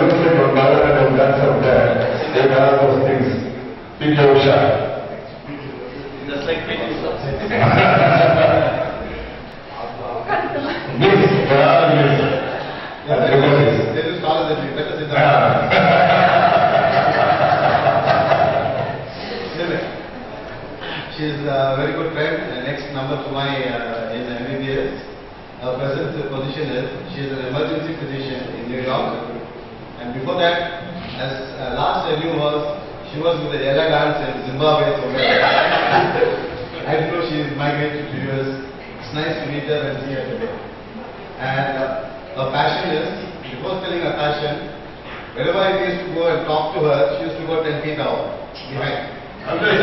looks like your mother and your dance up there. They have those things. Big Usha. Just like me. Miss, Miss. Yeah, they just call it the better sit down. She is a very good friend, next number to my in MBBS. Her present position is she is an emergency physician in New York, and before that, as last I knew was she was with the Elegance in Zimbabwe. So I didn't know she is migrated to US. It's nice to meet her and see her today. And her passion is, before telling her passion, whenever I used to go and talk to her, she used to go 10 feet out behind. When we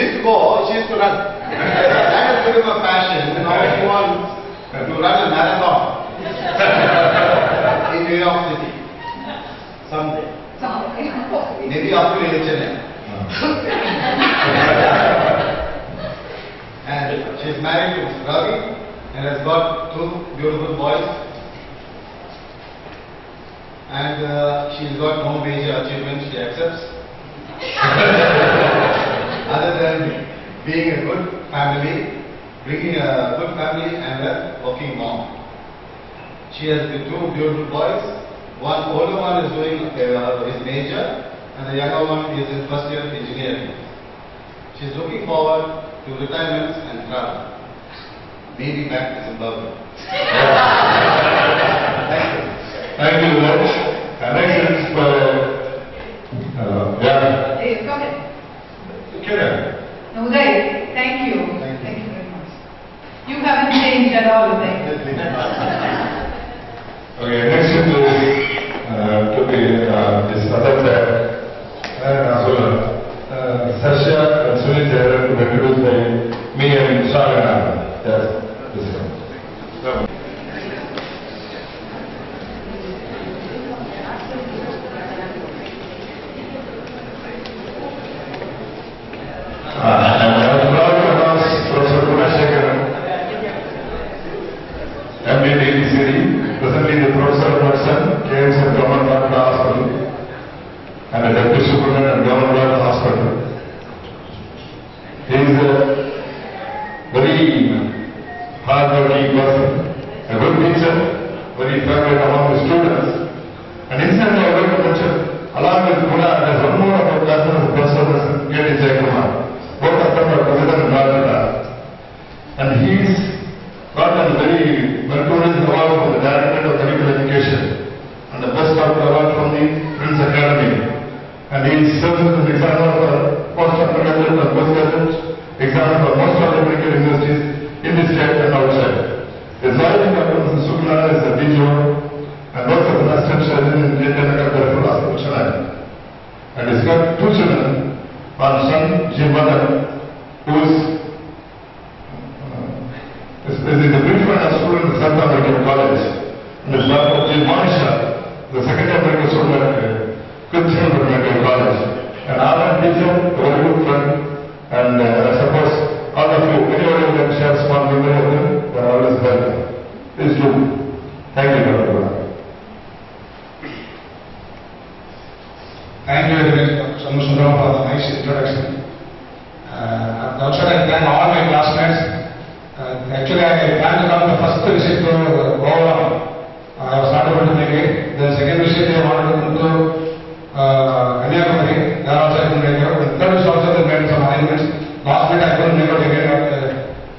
used to go, she used to run. That has become a passion. Now she wants to run a marathon in New York City someday. Maybe up to H&M. And she is married to Ravi and has got 2 beautiful boys. And she's got no major achievements she accepts. Other than being a good family, bringing a good family and a working mom. She has the 2 beautiful boys. One older one is doing his major and the younger one is in first year of engineering. She is looking forward to retirement and travel. Maybe back to Zimbabwe. Thank you. Thank you very much. Next is yeah. Hey, go ahead. Okay. Uday, thank you. Thank you very much. You haven't changed at all, Uday. Okay, next is to be this other Sasha and Sunita to be introduced by me and Shalana. Yes, this one. Presently the Professor of Medicine, KMS and Government Hospital, and the Deputy Superintendent and Government Hospital. He is a very hard-working person, a good teacher, very favorite among the students. And incidentally, I wrote a lecture along with Guna. There's one more of our classmates, Professor K.D. Jayakumar. Both of them are President and Rajata. And he's gotten very meritorious award from the Directorate of Medical Education and the Best Doctor Award from the Prince Academy. And he serves as an examiner for post-undergraduate and postgraduate examiner for most of the medical universities in the state and outside. His wife, Dr. Sukhna, is a DGO and works as an assistant surgeon in the Medical Peripheral Hospital, Chennai. And he's got 2 children, one son, Jimbadan, who is a principal and student at Santa Medical College. And his daughter, Manisha, the second year medical student at Christian Medical College. And I'm a teacher, a very good friend, and I suppose all of you, anybody who can share a small memory of them, they are always welcome. Please do. Thank you, Dr. Guna. Thank you very much, Dr. Chandrasundaram, for the nice introduction. Also, I thank all my classmates. Actually, I planned to come the first visit to Goa. I was not able to make it. The second visit, I wanted to come to Kanyakumari. There also I couldn't make it. The third is also they made some arrangements. Last minute I couldn't make it again at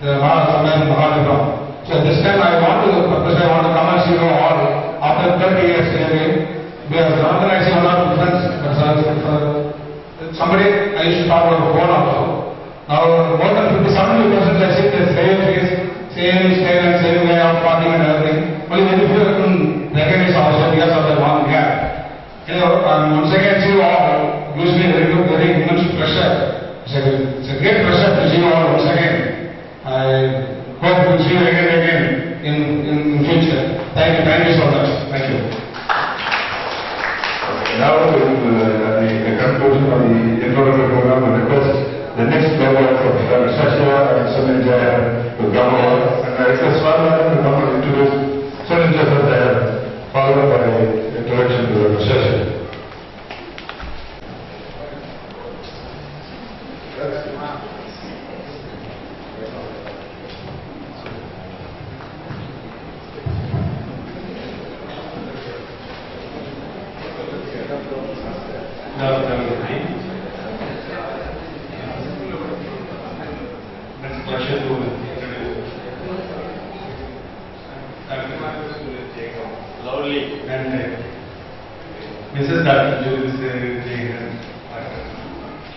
the somewhere in Mahalipam. So this time I want to come and see you all after 30 years again. We are organizing one of the friends. Somebody I used to talk about the phone also. Now more than 57% I see the same face, same style and same way of talking and everything. Only very few couldn't recognize also because of the one gap. You know, once again see you all gives me very immense pleasure. It's a great pleasure to see you all once again. I hope we'll see you again and again in future. Thank you so much. Thank you. Now with the conclusion of the introductory program, I request the next member of Sasha and Sunita to come over. And I request Swarna to come and introduce Sunita as their father. It's a pleasure to introduce Lovely. and Mrs. Dr. Julius Jagan,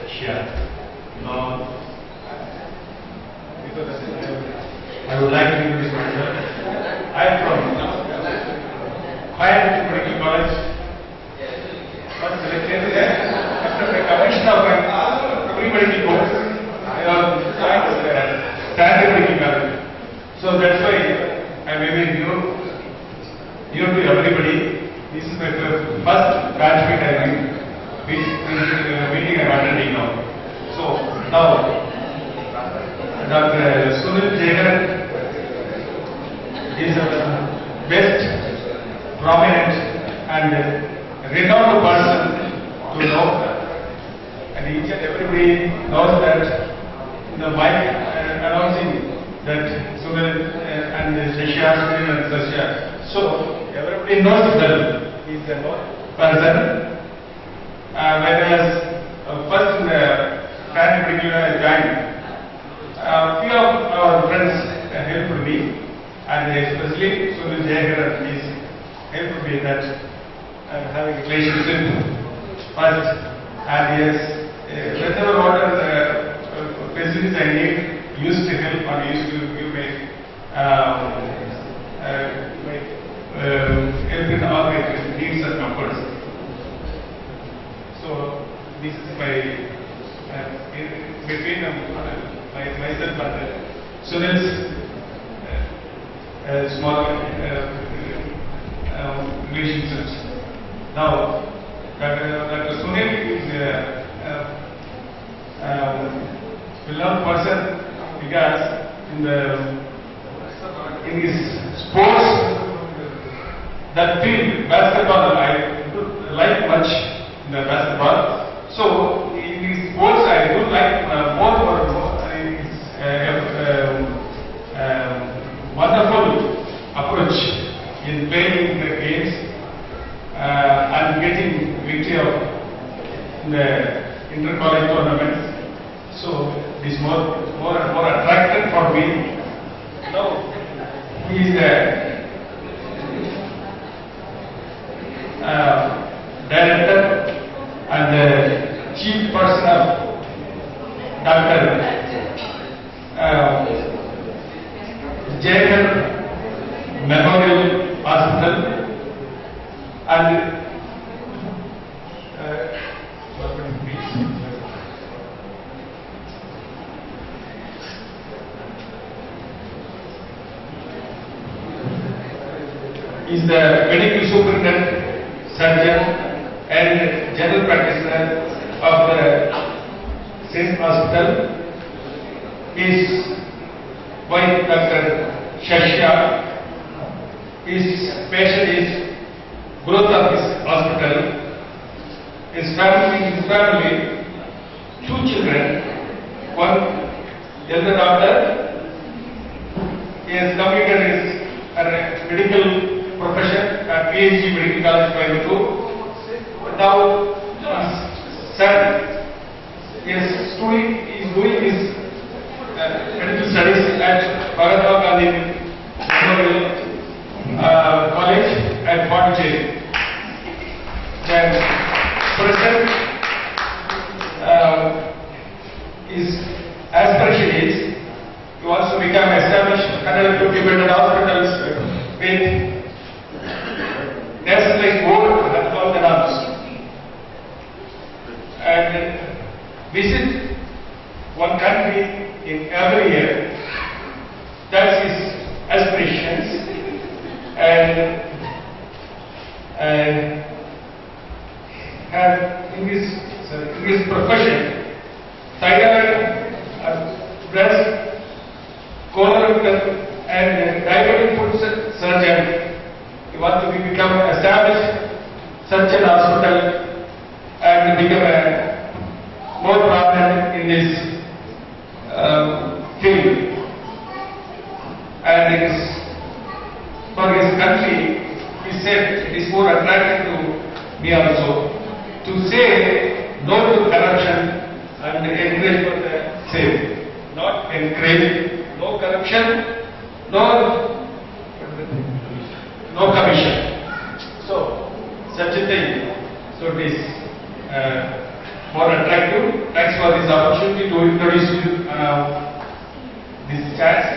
Russia. Now, I would like to introduce myself. I am from Higher Medical College. Got selected there after the commission of my pre-medical course. I was joined Stanleans Medical College. So that's why I may be new to everybody. This is my first batch meeting I am attending now. So now, Dr. Sunil Jagan is a best, prominent and renowned person to know, and each and everybody knows that the mic announcing that Sunil and Shashya, Sunil and Shashya. So everybody knows that he is a person. Whereas first in the family particular I joined, few of our friends helped me, and especially Sunil Jagan is helped me that having a relationship first, and yes, whenever whatever facilities I need, used to help and used to give me help in all my needs and comforts. So this is my between myself and Sunil's small relationships. Now, Dr. Sunil is a beloved person because in his sports, that field, basketball, I don't like much in the basketball. So in his sports, I do like more wonderful approach in playing the games and getting victory of the inter-college tournaments. So it is more and more attractive for me. Now he is the director and the chief person of Dr. Jagan Memorial Hospital, and is the medical superintendent, surgeon and general practitioner of the same hospital. His wife, Dr. Shashya, his patient is growth of his hospital. His family, 2 children, one elder daughter. He has completed his medical profession at PhD Medical College, Coimbatore. Now, his son is doing his medical studies at Mahatma Gandhi Memorial College at Pondicherry. And present his aspiration is to also become established 150-bedded hospitals with nationalized board and all the norms, and visit one country in every year. That's his aspirations, and have in his profession, thyroid, breast, colorectal and diabetic foot surgeon. He wants to become an established surgeon hospital and become more prominent in this field. And for his country, he said it is more attractive to me also to to say no to corruption and encourage for the same. Not encourage, no corruption, no commission. So, such a thing. So it is more attractive. Thanks for this opportunity to introduce you this chance.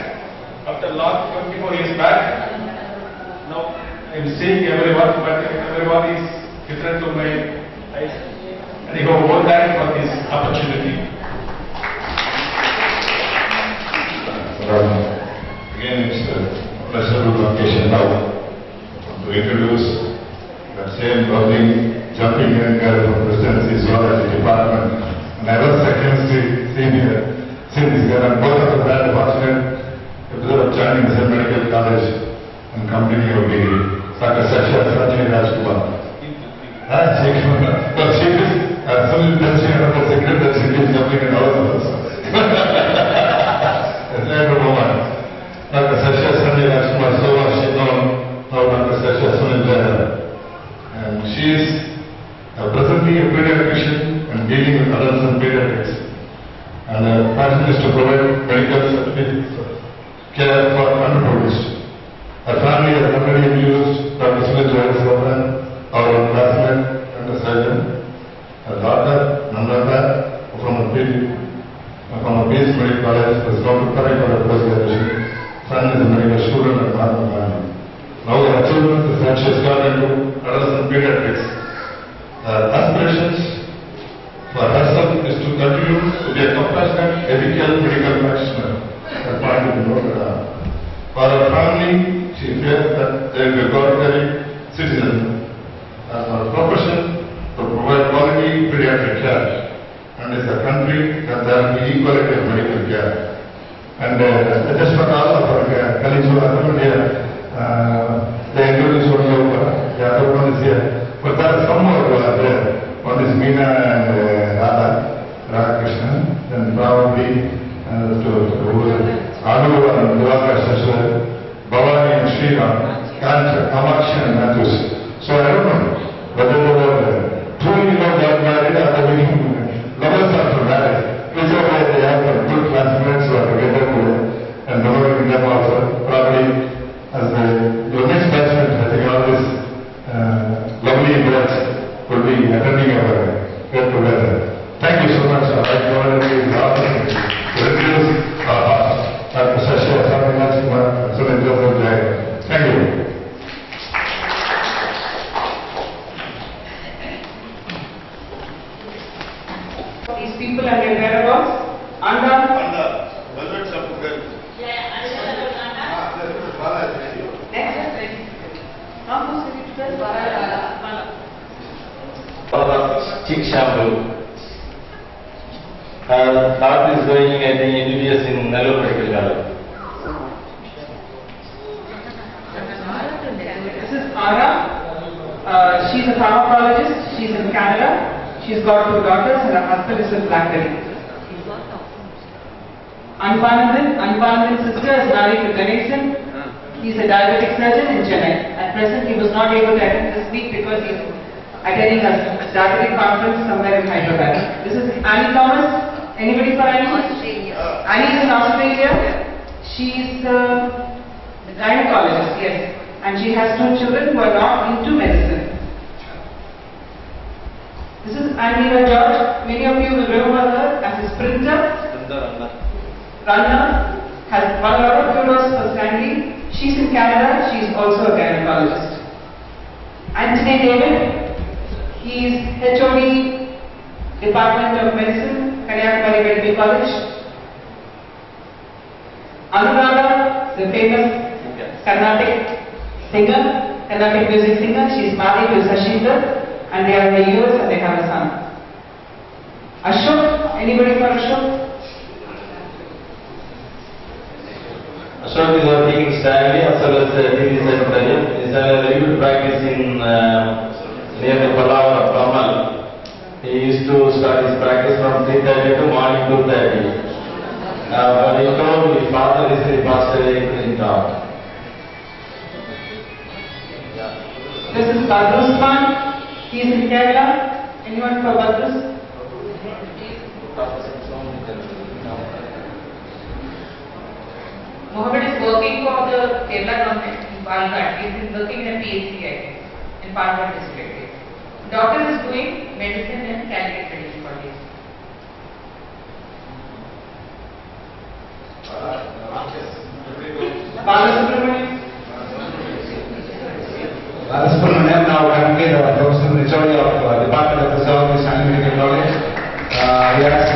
After last 24 years back, now I am seeing everyone, but everyone is different to my eyes. And I hope all that for this opportunity. Again, it's a pleasurable occasion now to introduce that same lovely jumping young girl from Presidency Zoology Department. And I was second senior this girl, and both of us had the fortunate of joining the same medical college and completing your degree. Dr. Sasha Sanjay Rajkumar. She is absolutely dancing around the secret that she is jumping in all of us. Dr. Sasha Sanjay Rajkumar, so much she known now Dr. Sasha Sunil. And she is presently a pediatrician and dealing with adults and pediatrics. And her passion is to provide medical certificates care for underprivileged. Her family has already used Dr. Sunil, our classmate and a surgeon. Her daughter, Nandata, from a BS Medical College, has gone to Parai for her post-graduation. Son is a medical student at Mahatma Gandhi. Now her children is that she has gone into adults and pediatrics. Her aspirations for herself is to continue to be a compassionate, ethical medical practitioner. That point is noted down. For her family, she feels that they will be a God-fearing citizen. As her profession, to provide quality pediatric care. And as a country, that there will be equality of medical care. And I just want all of our colleagues who are here, they introduce one over, the other one is here. But there are some more there. One is Meena and Radhakrishnan, then probably Anu and Durga Saswar, Bhavani and Sriram, Kancha, Kamakshi and Matthews. So I don't know whether they were truly not married or they became lovers after marriage. Whichever way they have good classmates who are together and knowing them also, probably as your next batchmate, I think all these lovely events will be attending our get together. Thank you so much. I'd like to already introduce Dr. Sasha Sanjay Rajkumar. Thank you. These people and their whereabouts. Anda. Chick shampoo. Her daughter is going at the MBBS in Nellore Medical College. This is Ara. She's a pharmacologist. She's in Canada. She's got 2 daughters and her husband is with Blackberry. Anpanandan's sister is married to Ganesan. He's a diabetic surgeon in Chennai. At present, he was not able to attend this week because he's attending a diabetic conference somewhere in Hyderabad. This is Annie Thomas. Anybody for Annie? Annie is in Australia. She's a gynecologist, yes. And she has 2 children who are not into medicine. This is Annie George. Many of you will remember her as a sprinter. Runner. Has won a lot of kudos for Stanley. She's in Canada. She's also a gynecologist. Anthony David. He is HOD Department of Medicine, Kanyakumari Medical College. Anuradha, the famous Carnatic singer, Carnatic music singer. She is married to Sashindar and they are in the US and they have a son. Ashok, anybody for Ashok? Ashok is working in Stanley as well as TV secretary. He is a very good practice in near the Pallava of Kamal. He used to start his practice from 3:30 to morning 2:30. But he told his father is the pastor in town. This is Badrusman. He is in Kerala. Anyone for Badrus? Mohammed is working for the Kerala government in Palakkad. He is working in a PHCI in Palakkad district. Doctor is doing medicine in Calicut Medical College. Balasubramaniam now currently the professor in charge of Department of Physiology, Stanleans Medical College. He has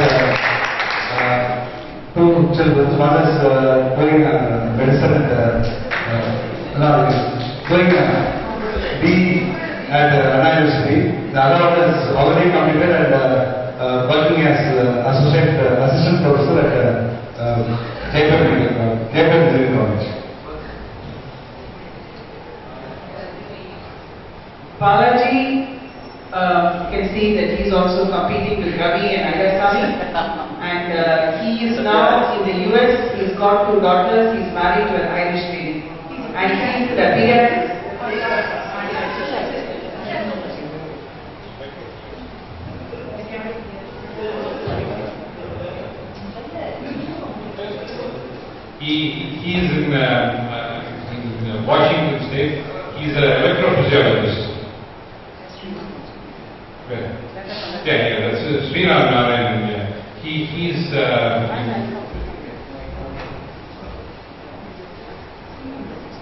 two children. One is doing medicine doing B at Anna University. The other one is already completed and working as assistant professor at Calicut Medical College. Balaji, you can see that he is also competing with Ravi and Ayasami, and he is now in the US. He's got 2 daughters. He's married to an Irish lady, and he is the pediatrics. He is in Washington State. He's an electrophysiologist. Yeah, that's Srinath Narayan. Yeah. He's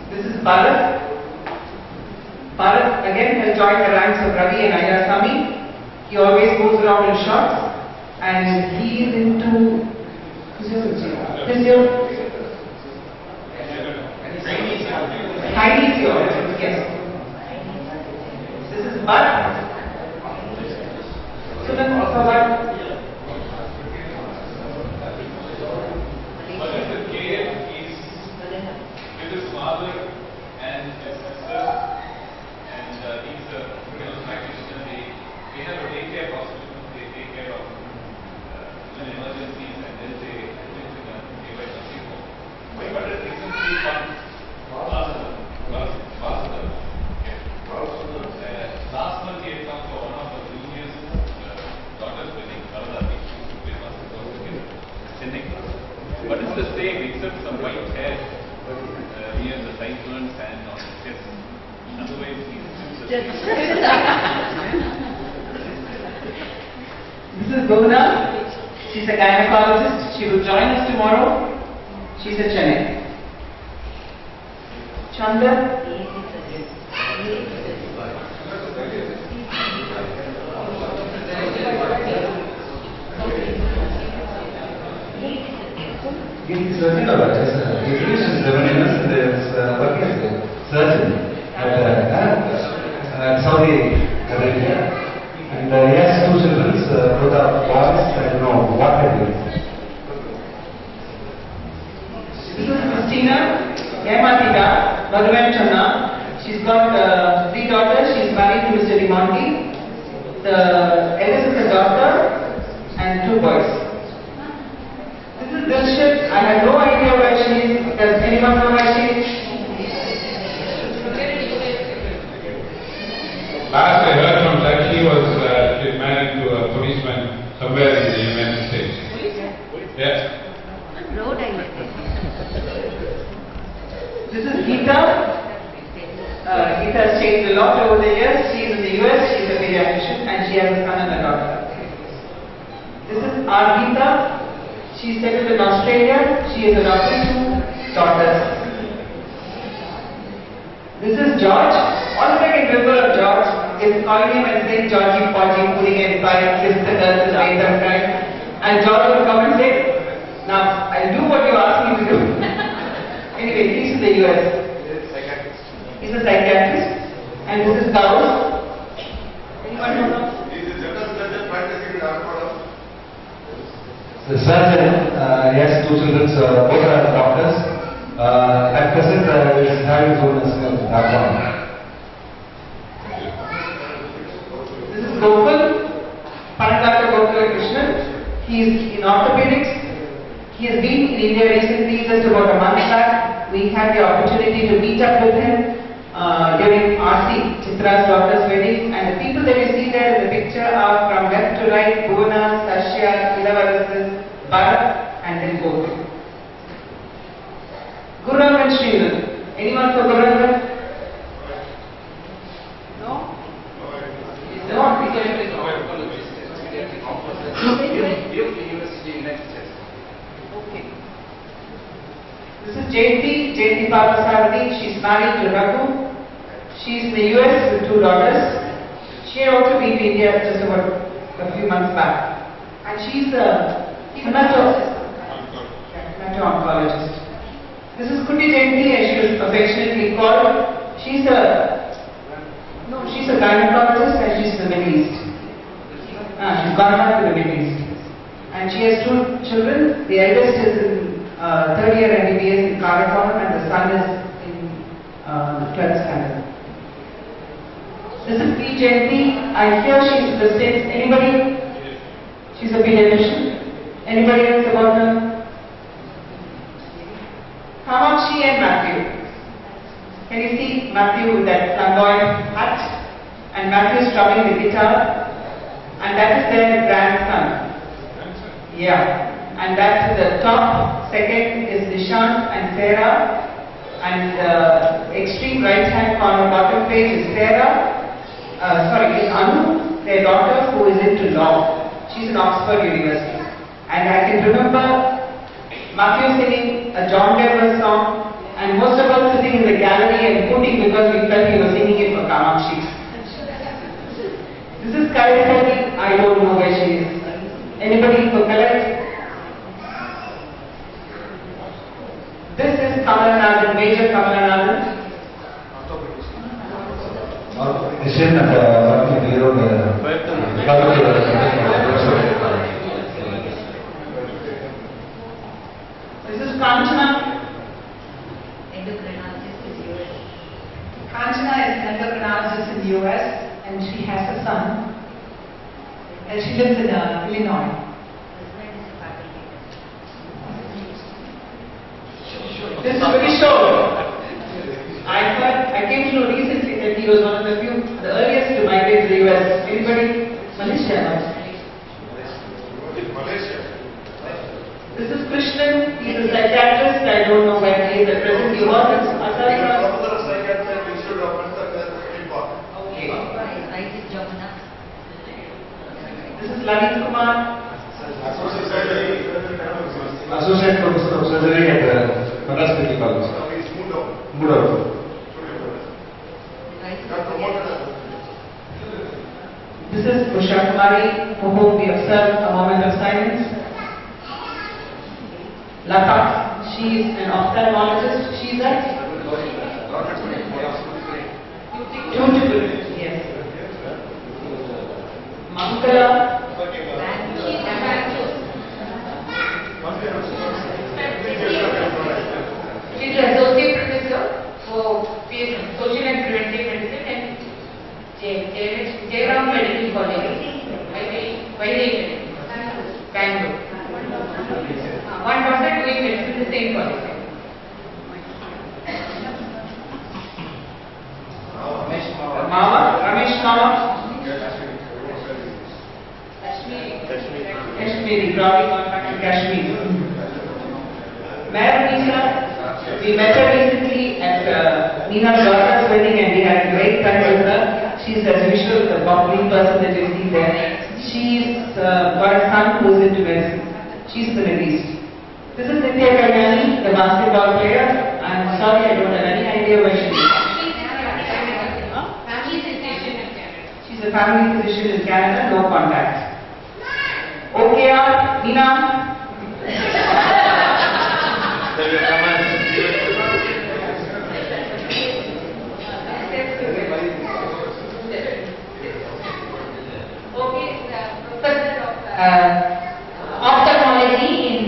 This is Bharat. Bharat again has joined the ranks of Ravi and Ayasami. He always goes around in shorts, and he is into physio. Chinese yoga, yes. This is Bharat. So then also Bharat. With his father and his sister, and he's a criminal practitioner. They have a daycare hospital. They take care of emergencies, and then they live in a nearby nursing home. But recently, last month he had come for one of the juniors' daughter's wedding, but it's the same except some white hair near the sideburns and on the chest. Otherwise, he's This is Gona. She's a gynecologist. She will join us tomorrow. She's a Chennai. Chandra. He's working as a surgeon at Saudi Arabia, and he has 2 children, both are boys. I don't know what they do. This is Christina Yamatika Madhuvenchana. She's got 3 daughters. She's married to Mr. Dimonti. The eldest is a daughter and 2 boys. This is Dilshit. I have no idea where she is. Does anyone know where she is? last I heard from her, she was married to a policeman somewhere in the United States. Yes. This is Geeta. Geeta has changed a lot over the years. She is in the US. She is a pediatrician and she has a son and a daughter. This is Argeeta. She is settled in Australia. She is adopted 2 daughters. This is George. All I can remember of George is calling him and saying Georgie, Podgy, putting in fire, kiss the girl, the way sometimes. And George will come and say, now I'll do what you ask me to do. Anyway, he's in the US. He's a psychiatrist. And this is Gauss. Anyone know? He's a general surgeon practicing in Armada. The surgeon, he has 2 children, both are doctors. At present, he is having his own background. This is Gokul, Panadaka Gokul Krishnan. He is in orthopedics. He has been in India recently, just about a month back. We had the opportunity to meet up with him during RC, Chitra's daughter's wedding. And the people that you see there in the picture are to write Bhuvana, Sashya, Ilavarasu, Bharat, and then both. Gururam and Srinan. Anyone for Gururam? No? No, because it is okay. This is Jayanti Parthasarathi. She's married to Raghu. She's in the US with 2 daughters. She had also been to India just about a few months back. And she's a hemato-oncologist. This is Kuti Jayanti, as she was affectionately called. She's a gynecologist and she's in the Middle East. She's gone back to the Middle East. And she has 2 children. The eldest is in 3rd year MBBS in Karakoram and the son is in 12th standard. This is P. Jayanti. I hear she's the state. Anybody? She's a pediatrician. Anybody else about her? How about she and Matthew? Can you see Matthew with that flamboyant hat? And Matthew is strumming the guitar. And that is their grandson. Yeah. And that's the top. Second is Nishant and Sarah. And the extreme right hand corner bottom page is Sarah. Is Anu, their daughter, who is into law. She's in Oxford University. And I can remember Matthew singing a John Denver song, and most of us sitting in the gallery and hooting because we felt he was singing it for Kamakshi. This is Kaithari. I don't know where she is. Anybody for Kalat? This is Kamalanathan, Major Kamalanathan. This is Kanchana. Endocrinologist in the US. Kanchana is an endocrinologist in the US and she has a son. And she lives in Illinois. This is Kishore. I came to know recently that he was one of the earliest to migrate to the US. Anybody? Malaysia. This is Krishnan. He is a psychiatrist. I don't know where he is at present. He was in Asarika. Okay. This is Lavin Kumar. Associate Professor of Surgery at Madras Medical College. Moved out. This is Usha Kumari, for whom we observe a moment of silence. Lata, she is an ophthalmologist. She is a beautiful. Yes. Mangala. She is associate professor for social and preventive medicine and Jairam Medical College, Bangalore. One daughter doing medicine in the same college. Ramesh Mama. Kashmiri, probably gone back to Kashmir. Madam Nisha, we met her recently at Nina's daughter's wedding and we had a great time with her. She's as usual the bubbly person that you see there. She's got a son who's into medicine. She's in the Middle East. This is Nitya Kalyani, the basketball player. I'm sorry, I don't have any idea where she is. She's a family physician in Canada, no contact. OKR, Nina. Ophthalmology in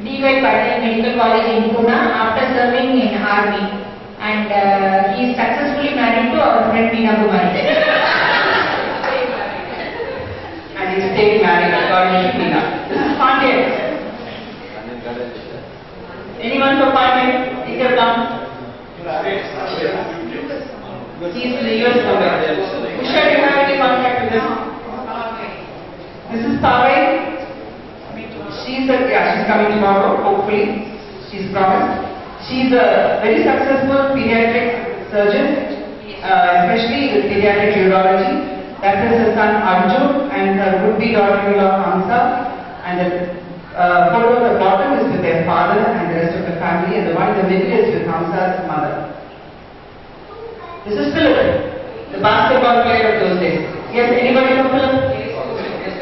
D.Y. Patel Medical College in Pune after serving in Army, and he is successfully married to our friend Meena Kumari. And he stayed married according to Meena. This is Pandya. Anyone for Pandya? Take your down. He is in the US somewhere. Usha, do you have any contact with him? she's coming tomorrow, hopefully. She's promised. She's a very successful pediatric surgeon, especially with pediatric urology. That is her son Arjun and her would-be daughter-in-law Hamsa. And the photo at the bottom is with their father and the rest of the family, and the one in the middle is with Hamsa's mother. This is Philip, the basketball player of those days. Yes, anybody know Philip?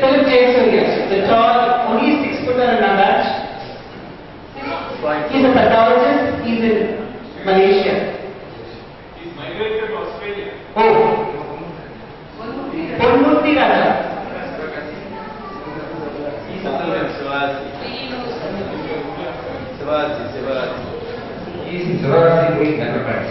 Philip Jason, yes. The tall, only 6 footer in our batch. He's a pathologist. He's in Malaysia. He's migrated to Australia. Oh. Polmurti Raja. He's in Shivaji doing enterprise.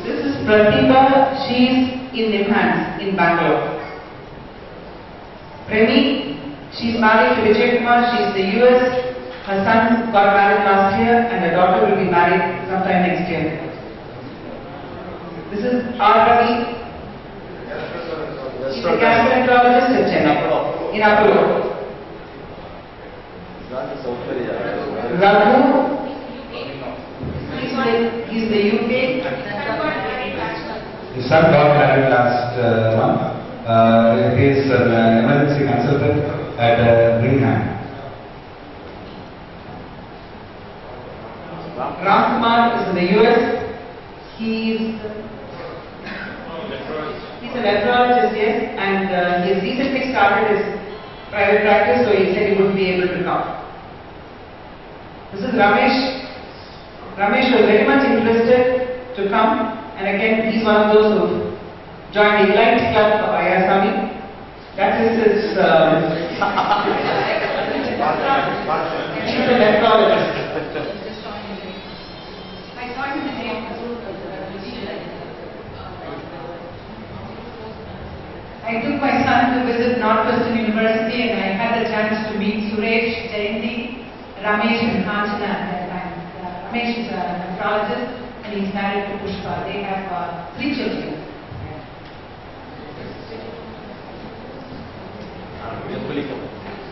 This is Pratibha. She's in Nimhans in Bangalore. Premi, she's married to Vijay Kumar. She's in the US. Her son got married last year and her daughter will be married sometime next year. This is R. Ravi. He's a gastroenterologist in Chennai, in Apollo. Raghu, he's the UK. His son got married last month. He is an emergency consultant at Birmingham. Ramkumar is in the US. He's a nephrologist, yes, and he has recently started his private practice, so he said he wouldn't be able to come. This is Ramesh. Ramesh was very much interested to come, and again, he's one of those who joined the Elite Club of Ayasami. That is his. He's a nephrologist. I took my son to visit Northwestern University and I had the chance to meet Suresh, Jayanti, Ramesh and Kanchana at that time. Ramesh is a nephrologist and he's married to Pushpa. They have 3 children.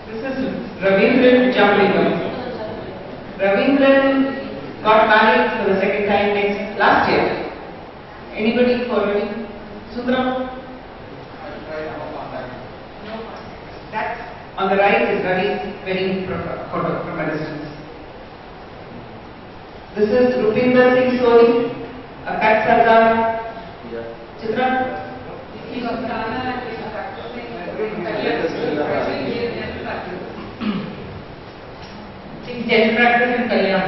This is Ravindran Jamlingam. Ravindran got married for the second time last year. Anybody for Ravi? Sundram? That on the right is very photo from a distance. This is Rupinder Singh Soni, a pet Sardar. Chitra? He was Ghana and he was practicing dental practice in Kalyan.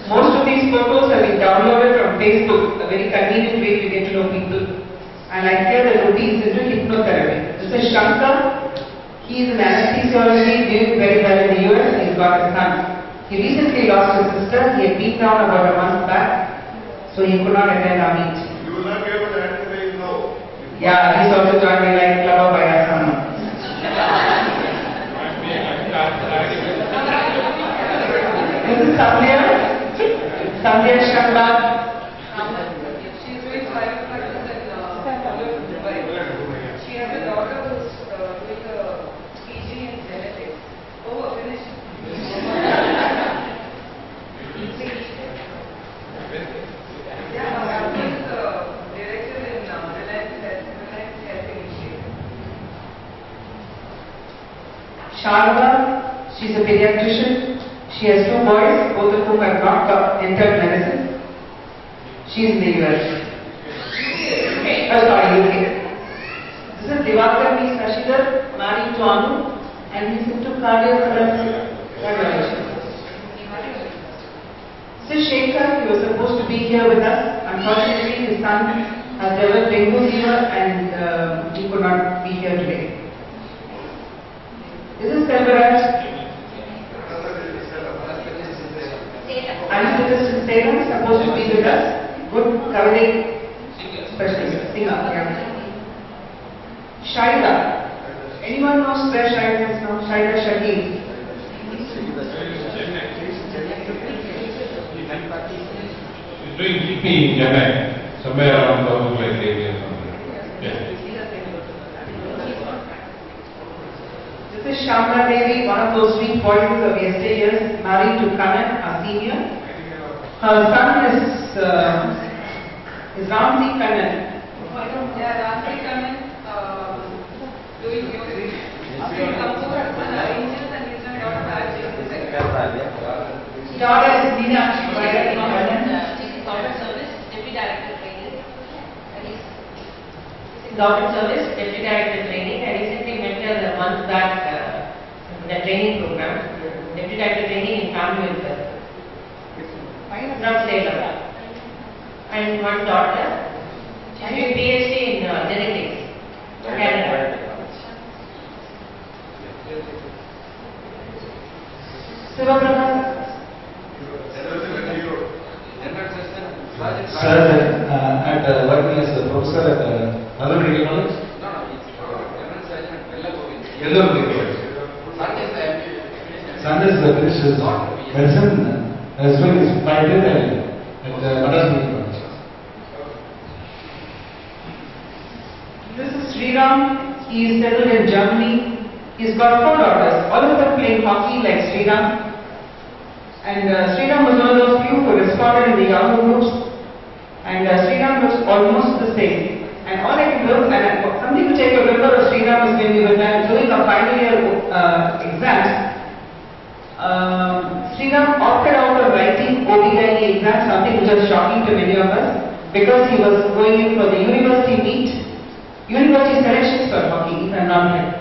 Most of these photos have been downloaded from Facebook, a very convenient way to get to know people. And I hear that Ruby is into hypnotherapy. This is Shankar. He is in anesthesiology, doing very well in the US. He's got a son. He recently lost his sister. He had been down about a month back, so he could not attend our meet. You will not be able to identify him now. Yeah, he's also joined the Light Club of Ayasama. This is Samya. Samya Shambha. She's doing private practice in Dubai. She has a daughter who's doing a PG in genetics. Oh, finished. Yeah, he's the director in Reliance Health Initiative. Sharda, she's a pediatrician. She has 2 boys, both of whom have not entered medicine. She's in the US. Oh, sorry, UK. This is Divakar B. Sashidhar, married to Anu, and he's into cardiology. This is Shekhar. He was supposed to be here with us. Unfortunately, his son has developed dengue fever and he could not be here today. This is Selvaraj. Anesthetist in Salem, supposed to be with us. Good covering specialist, singer. Yeah. Shaila. Anyone knows where Shaila is now? Shaila Shakil. doing GP in Chennai, somewhere around 1,000 area or something. Yeah. This is Shamla Devi, one of those sweet voices of yesteryears, married to Kanan, a senior. Her son is Ramzi Kanan. Yeah, Ramzi Kanan, doing music. After he comes over, husband arranges and he's my daughter marriages. Daughter is Nina. She's Daughter service, deputy director training. Daughter service, deputy director training. I recently met her a month back in the training program. Deputy director training in family welfare. From Salem. And one daughter. She's doing PhD in genetics. Canada. Sivaprabha. Sir, at working as a professor at another medical college? Yellow College. Son is finished his medicine as well as private at Madras Medical College. This is Sriram. He is settled in Germany. He's got 4 daughters. All of them play hockey like Sriram. And Sriram was one of those few who responded in the Yahoo groups. And Sriram looks almost the same. And all I can do, and something which I can remember of Sriram is when we were doing our final year exams, Sriram opted out of writing OBGYN exams, something which was shocking to many of us, because he was going in for the university meet, university selections for hockey, if I'm not wrong.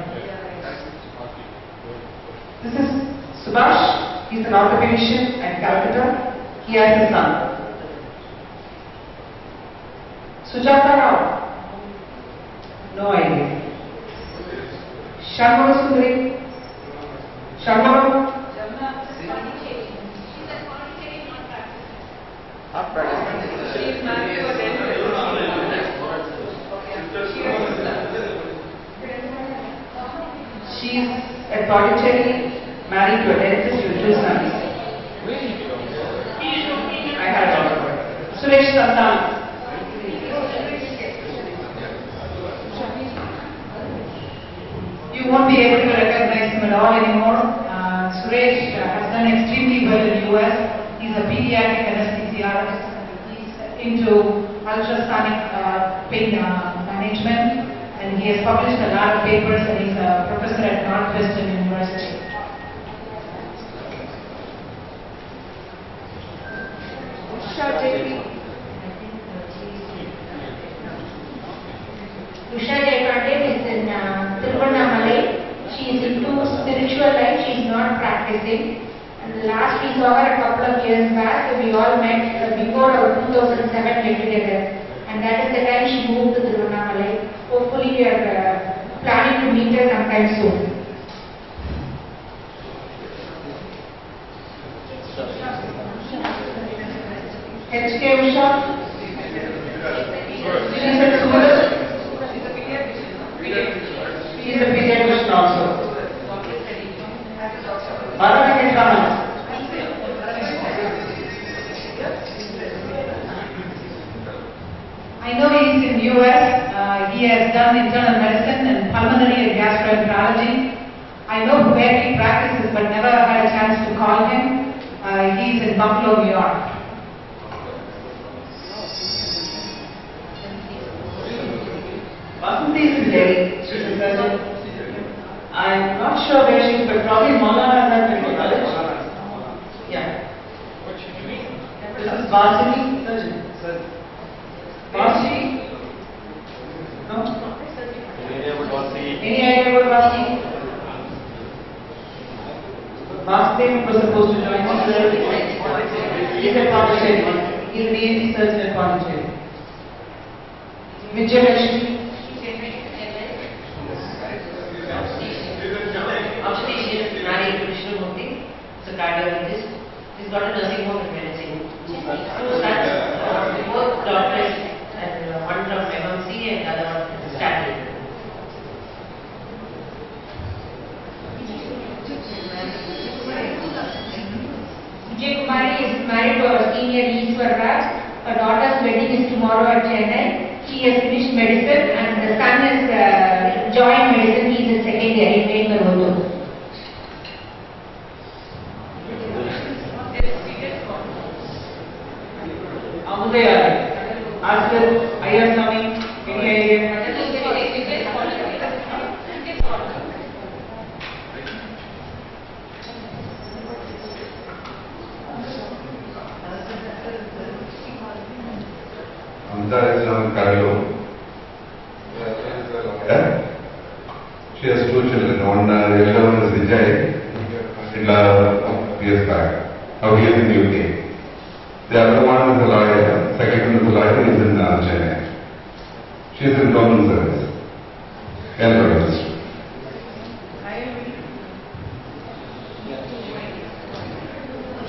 This is Subhash. He's an orthopedician at Calcutta. He has a son. Sujata Rao. No idea. Sharma Sundari. Sharma. She's married to a dentist. She's at Pondicherry, married to a dentist with 2 sons. I had all of her. Suresh Santana. You won't be able to recognize him at all anymore. Suresh has done extremely well in the US. He's a pediatric anesthesiologist. He's into ultrasonic pain management, and he has published a lot of papers, and he's a professor at Northwestern University. Usha Jayapande is in Tiruvannamalai. She is into spiritual life. She is not practicing. And last we saw her a couple of years back. We all met before our 2007 get-together. And that is the time she moved to Tiruvannamalai. Hopefully we are planning to meet her sometime soon. HK Usha. She's at Surat. She's a pediatrician also. Bharat Raman. I know he is in US. He has done internal medicine and pulmonary and gastroenterology. I know where he practices, but never had a chance to call him. He is in Buffalo, New York. Vasanthi is in Delhi. She's a surgeon. I'm not sure where she is, but probably Maulana Medical College. Yeah. This is Vasanthi, surgeon. Vasanthi? No? Any idea about Vasanthi? Vasanthi was supposed to join us. He's at Pondicherry. He's an ENT surgeon at Pondicherry. Vijayalakshmi. Married to Krishnamurthy, he's a cardiologist. He's got a nursing home in medicine. 2 sons, both doctors, and one from MMC and the other one from Stanleans. Vijay Kumari is married to our senior Eastwar Raj. Her tomorrow at Chennai. He has finished medicine and the son has joined medicine. He is in second year. He made my photo. Ask Ayaswamy, any idea? Amita is now cardio. Yeah? She has two children. One, the elder one is Vijay, years back. Now he is in the UK. The other one is a lawyer. Second one is a lawyer. He is in Chennai. She is in government service. Health.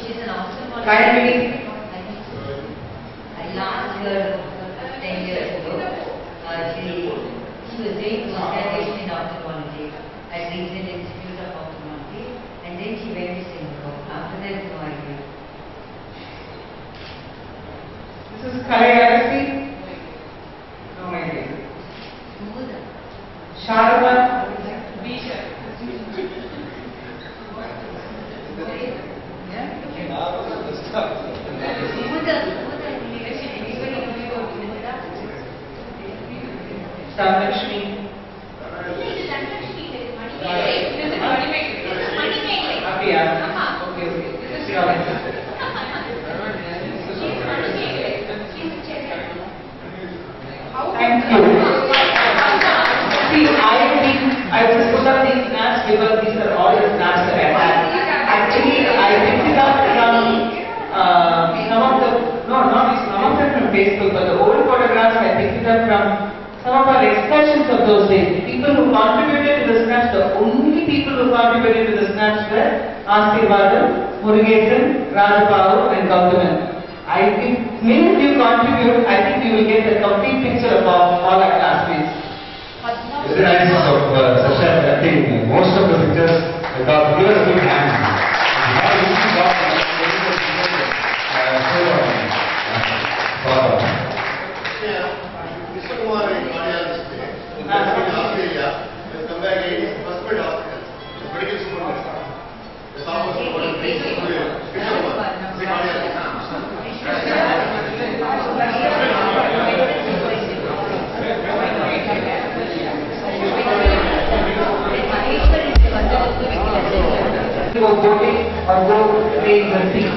She's an officer. Kindly. Last year, 10 years ago, she was doing postgraduation in ophthalmology at Regional Institute of Ophthalmology, and then she went to Singapore. After that, no idea. This is Kalayarasi. No idea. Sharma. Stanleans. Thank you. See, I just put up these snaps because these are all the snaps that I had. Actually, I picked it up from some of them from Facebook, but the old photographs I picked it up from some of our excursions of those days. People who contributed to the snaps, the only people who contributed to the snaps were Asirvadam, Murugesan, Rajababu and Gautaman. If many of you contribute, I think you will get a complete picture of all our classmates. It's the nice of Sasha. I think most of the pictures got give us a big hand. Go voting or go paying the fees.